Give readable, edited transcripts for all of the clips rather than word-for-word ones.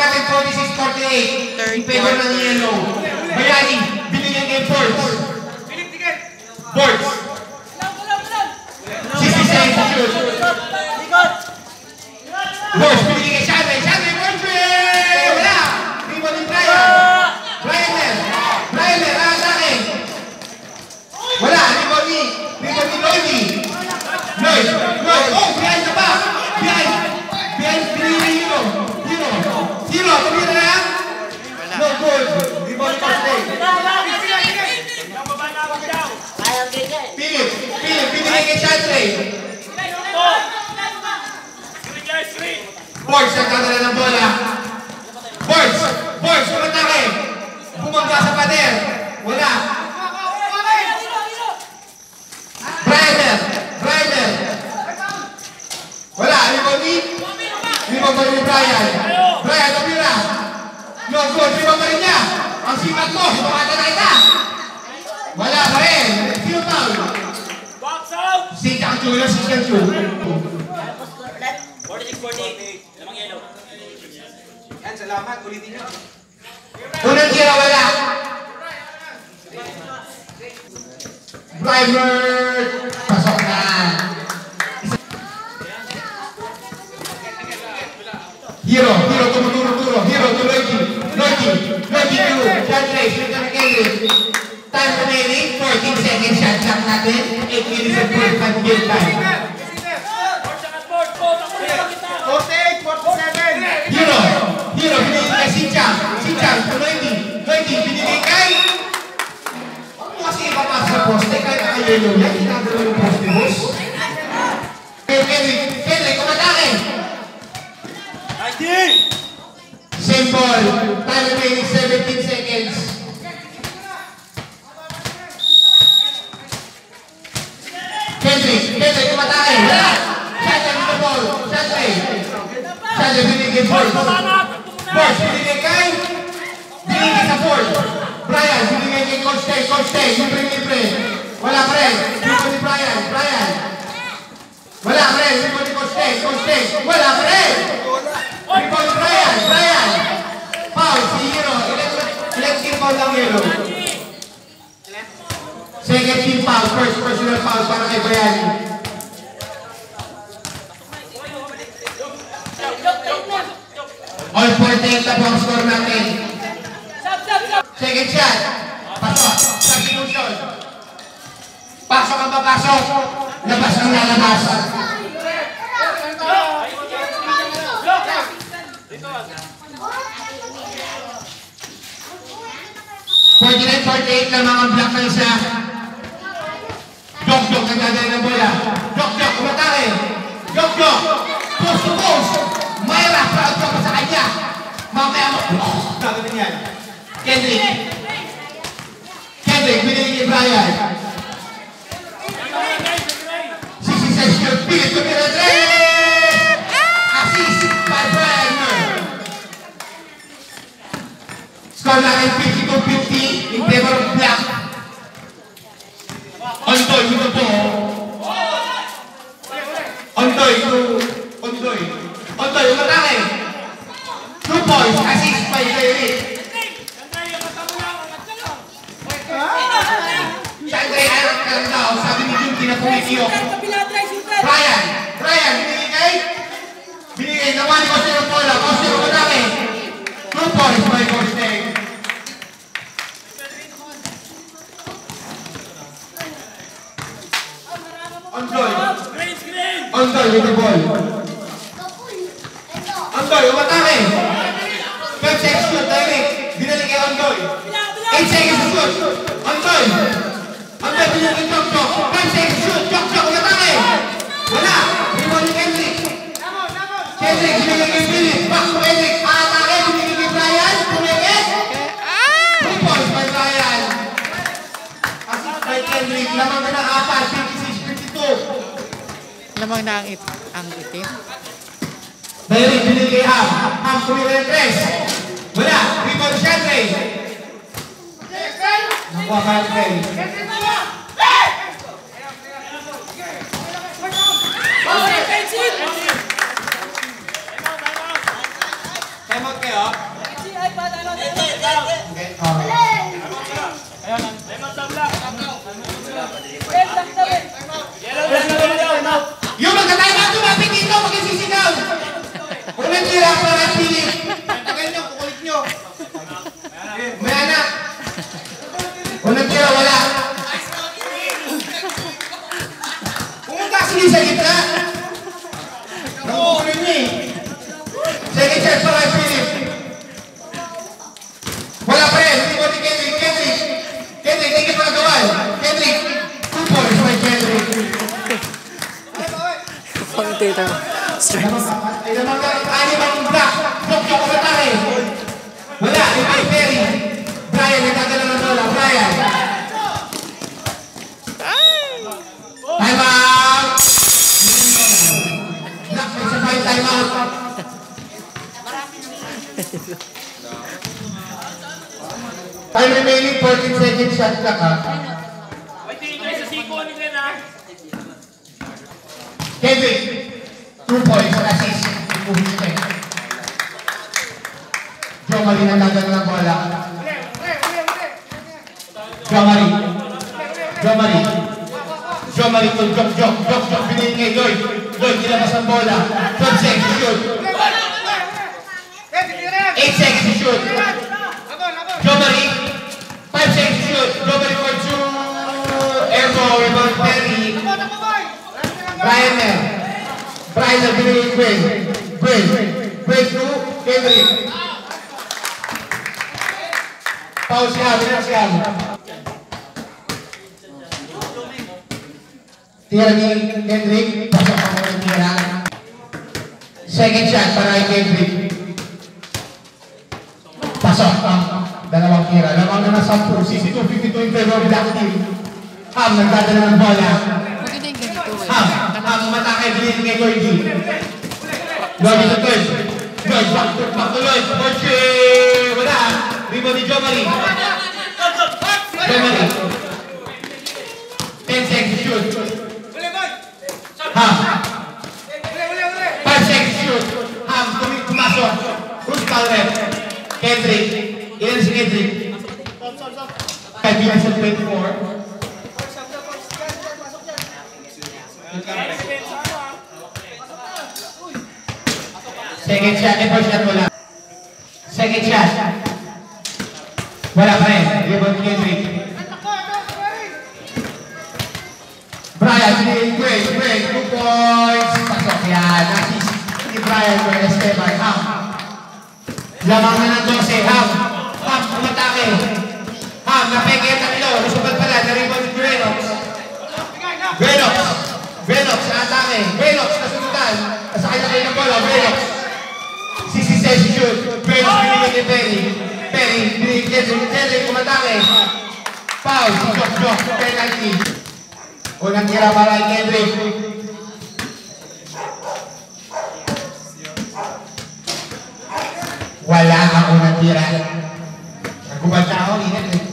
46-48. In favor ng yellow. Bayani, binigyan kay Fords. Fords. 60 seconds to shoot. Fords, binigyan kay Shanley. Shanley, Fords! Wala! Rebound ni Brian. Brian, akin. Wala, rebound ni Lloydie. Lloyd. Oh, behind na ba? Behind, binigyan Hero. Hero, tumira na yan? No good. Rebound ni Coste. Philip, binigyan kay Shanley. Fords, nagkadala ng bola. Fords, kumatake. Bumangga sa pader. Wala. Brian. Wala, rebound ni Brian. Brian, tumira. No good, rebound pa rin niya. Ang sikat mo, sumakata na kita. Wala pa rin. Sino foul? Si Changchu. 46-48. Lamang yellow. Yan, salamat. Ulitin nyo. Unang tira, wala. Driver. Pasok na. Hero, tumuturo. Hero to Lloydie to Shanley. Time remaining, 14 seconds shot clock natin. 8 minutes and 45 game time. Hero, binigay kay Sinchang to Lloydie, binigay kay... Ano kasi ipapasa sa poste, kahit nakayelo yan, ginagawa yung poste, boss. Kendrick, kumatake! Same ball, time remaining 17 seconds. Kendrick, kumatake! Wala! Shanley with the ball, Shanley binigay Fords. Fords, binigay sa Fords. Brian, binigay kay Coach Tay, libre. Wala pa rin. Rebound ni Brian. Wala pa rin. Rebound ni Coach Tay. Wala pa rin. Rebound ni Brian. Foul, si Hero. Ilang team foul lang Hero. Second team foul. First personal foul para kay Bayani. All 48 na po ang score natin. Second shot. Pasok. Substitution. Pasok ang papasok. Labas ang lalabas. $49-48 lamang ang block ng isa. Jok, nagdadala ng bola. Jok, kumatake. Jok, post to post. Mayra, proud ka pa sa kanya. Mamaya mo. Gagawin yan. Kendrick, binigay kay Brian. 66 shoot. Philip, tumira 3. Assist by Brian. Score natin 52-50 in favor of Black. Ondoy with the ball. Ondoy, umatake. 2 points. Assist by Derek. Siyempre, anak ka lang daw. Sabi ni Jun, kinapumikiyok. Brian, binigay. Naman ni Coste ng bola. Coste ng umatake. 2 points by Coste. Ondoy with the ball. Ondoy, umatake. 5 seconds shoot, Derek. Binalik kay Ondoy. 8 seconds to shoot. Ondoy, binalik kay Jok. 5 seconds shoot. Jok, umatake. Wala. Rebound ni Kendrick. Binigay kay Philip. Back to Kendrick. Atake, binigay kay Brian. Pumikit. 2 points by Brian. Assist by Kendrick. Lamang na ng 4. 56-52. Lamang na ang itim. Derek, binigay Ham, tumira ng 3. Wala, rebound Shanley. Nakuha ka ng Trey. Time out, Yung magkatay na tumapit dito, mag-isisigaw. Unang tira para kay Philip. Tagal nyo, kukulit nyo. May anak. Unang tira, wala. Pumunta sige sa gitna. Nakukulit niya eh. Second chance para kay Philip. Wala pa rin. Hindi mo ni Kendrick. Kendrick, tingin pa nagawal. Kendrick. 2 points by Kendrick. Commentator. Stress. Ay naman ka, animang black. Jok ko matake. Wala, yung kay Perry. Brian, nagkagala ng bola. Brian. Time out! Black, may isa pa yung time out. Time remaining 14 seconds shot clock ha. May tingin kayo sa siko ni Glenn ha. Kevin, 2 points, assist. Joe Marie nagkagala ng bola. Joe Marie to Jok, binigay kay Lloyd. Lloyd, nilabas ang bola. 12 seconds to shoot. 8 seconds to shoot. Joe Marie, 5 seconds to shoot. Joe Marie for 2. Airball, rebound Perry. Brian na binigay kay Gwen to Kendrick. Pause siya, bilang siya. Tira ni Kendrick, pasok ako ng tira. Second shot para kay Kendrick. Pasok ang dalawang tira. Lamang na nasa 62-52 in favor of Black Team. Ham, nagdadala ng bola. Ham, matake, binigay kay Lloyd. Lloyd to third. Lloyd, back to Lloyd. Porche, wala. Rebound ni Joe Marie. 10 seconds to shoot. Ham. 5 seconds to shoot. Ham, pumasok. Who's foul rep? Kendrick. Ilan si Kendrick? 5 minutes and 24. Second shot, first shot wala. Second shot. Wala pa rin. Rebound ni Kendrick. Brian, Greg, 2 points. Pasok yan. Assist ni Brian for Esteban. Ham. Lamang na ng 12. Ham, umatake. Ham, napeke yung tatlo. Lusubad pala. Na-rebound ni Grenox, sa atake. Grenox, nasunutan. Nasakay na kayo ng bola. Grenox. 66 shoot. Grenox, binigay ni Perry, binigay Kendrick, umatake. Foul, Jok, penalty. Unang tira para kay Kendrick. Wala ang unang tira. Nagubad na ako, ingat eh.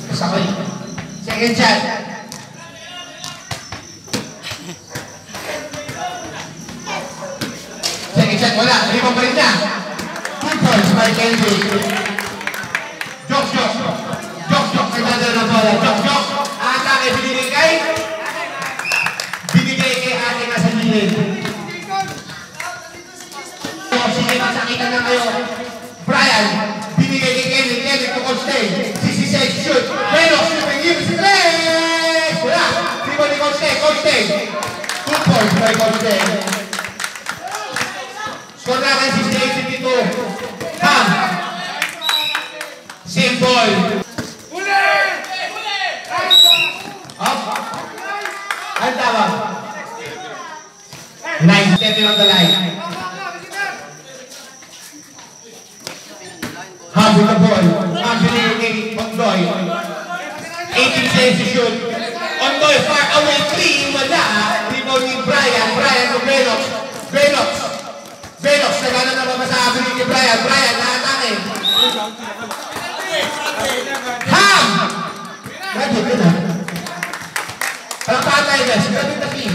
Basta ko eh. Second shot. Second shot, wala. Rebound pa rin na. 2 points by Kendrick. Jok. Nagdadala ng bola. Jok. Atake, binigay kay ate na sa gilid. Sige, masakitan na kayo. Brian, binigay kay Kendrick to Coach Tay. 66 shoot. Pero, give us 3! Wala. Rebound ni Coach Tay. 2 points by Coach Tay. Score natin 68-52. Ham. Simple. Ang tawag. 9 stepping on the line. Ham with the ball. Ham binigay kay Ondoy. 18 seconds to shoot. Ondoy far away 3. Wala. Rebound ni Brian to Grenox. Nagana na mapasabi ni Brian. Naatake. Ham! Grabe ka na. Palakpakan tayo guys. Grabe ka team.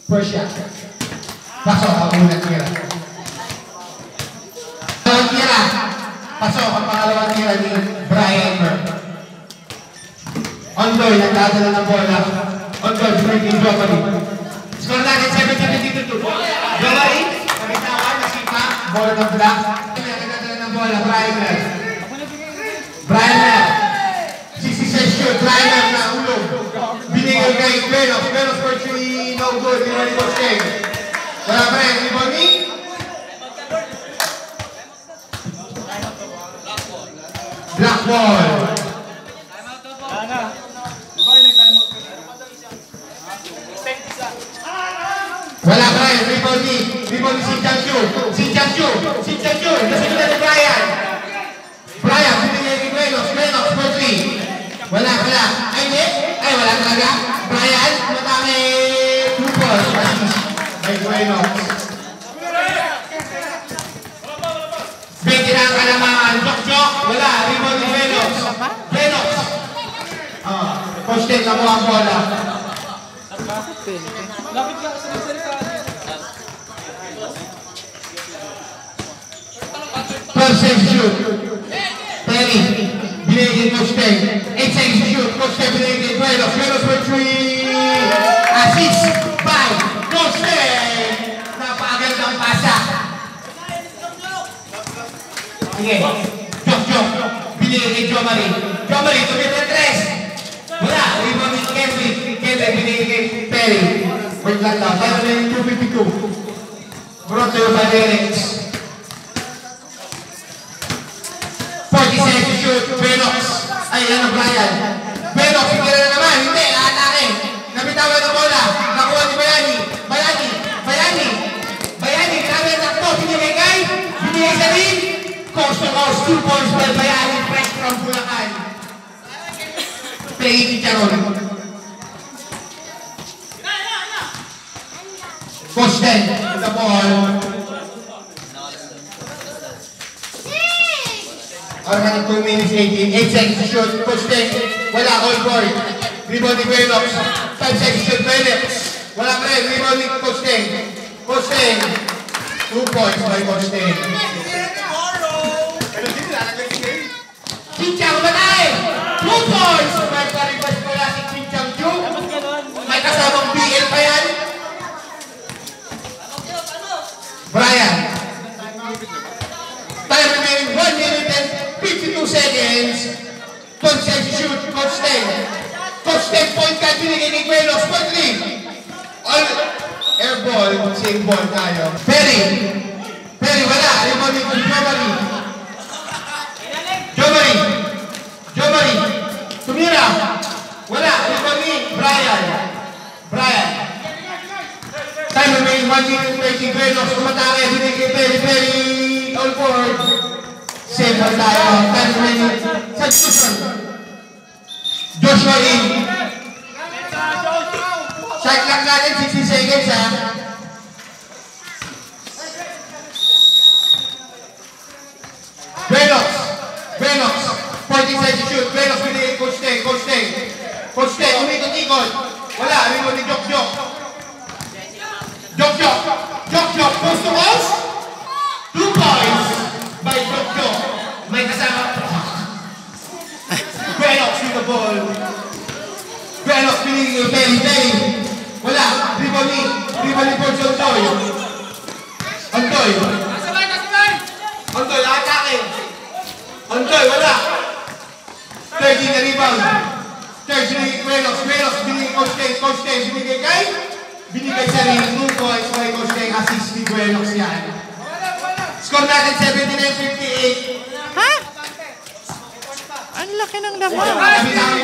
First shot. Pasok ang unang tira. Pangalawang tira. Pasok ang pangalawang tira ni Brian Burr. Ondoy, nagdadala ng bola. Ondoy, breaking Jomari. Score natin 17-22. Jomari, kabitawan, nasipa, bola ng black. Nagdadala ng bola, Brian Burr. Brian Burr. 66 shoot, Brian Burr na ulog. Binigay kay Venos. Venos for 3, no good. Binigay ko Steng. Wala pa rin, rebound ni? Black ball. Wala pa rin, rebound ni si Jiangju. Si Jiangju. Nasa kita ni Brian. Brian, binigay kay Venos. Venos for 3. Wala. Ay, hindi. Ay, wala talaga. Brian, matake 2 balls. Ay, Venos. 20 na ang kalamangan. Jok. Wala. Rebound ni Venos. Coach Ted, nakuha ang bola. Lapit ka sa salita. First seconds shoot. Perry. Binigay kay Coach Ted. 8 seconds shoot. Coach Ted binigay kay Venos. Venos for 3. Assist by Coach Ted. Napakagandang pasa. Sige. Jok. Binigay kay Jomari. Jomari, tumira 3. Wala. Rebound ni Kendrick. Binigay kay Perry. Wait lang daw. Tayo na yung 252. Brought to you by Derek. 40 seconds shoot. Venos. Ay, Brian. Venos, hindi na naman. Hindi, atake. Nabitawan ng bola. Nakuha ni Bayani. Grabe ang takbo. Binigay kay. Binigay sa rin. Coast to coast. 2 points by Bayani. Fresh from Bulacan. Play ni Charon. Coach Ted, the ball. Alright, 2 minutes 18. 8 seconds to shoot. Coach Ted, wala, all board. Rebound ni Venos. 5 seconds to shoot. Venos. Wala pa rin. Rebound ni Coach Ted. 2 points by Coach Ted. Chinchang Banay! 2 points! May paripas pala si Chinchang Ju. May kasamang BL pa yan. Brian. Time remaining 1 minute and 52 seconds. 12 seconds to shoot. Coach Ted. Coach Ted point card binigay ni Venos for 3. Air ball. Same ball tayo. Perry, wala. Rebound ni Jomari. Tumira. Wala. Rebound ni Brian. Time remaining 1 minute 30. Venos kumatake. Binigay Perry. All forward. Same ball tayo. Time remaining. Substitution. Joshua in. Shot clock natin 60 seconds ha. Venos. 40 seconds to shoot. Venos binigay Coach Ted. Umikot-ikot. Wala. Rebound ni Jok. Post to post. 2 points by Jok. May kasama. Venos with the ball. Venos binigay Perry. Wala. Rebound ni Coach Ondoy. Ondoy, atake. Ondoy, wala. 13 na rebound. Third, Venos binigay Coach Ted. Binigay sa rin. 2 points by Coach Ted. Assist ni Venos yan. Score natin 79-58. Ha? Ang laki ng laman. Kapitang ni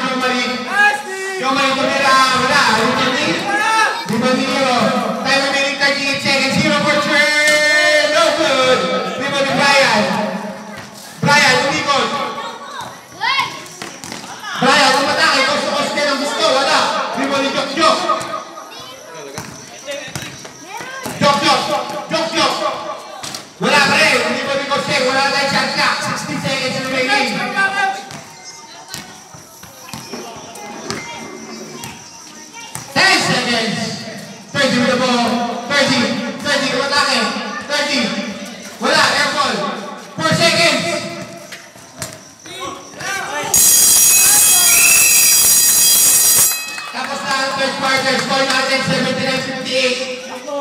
Jomari tumira. Wala. Rebound ni Nero. Time remaining 38 seconds. 0 for 3. No good. Rebound ni Brian, umikot. Brian, umatake. Coach Ted ang gusto. Wala. Rebound ni Jok. Wala pa rin. Rebound ni Coach Ted. Wala tayong shot clock. 60 seconds remaining. 10 seconds. 30 with the ball. first quarter, score natin 79-58.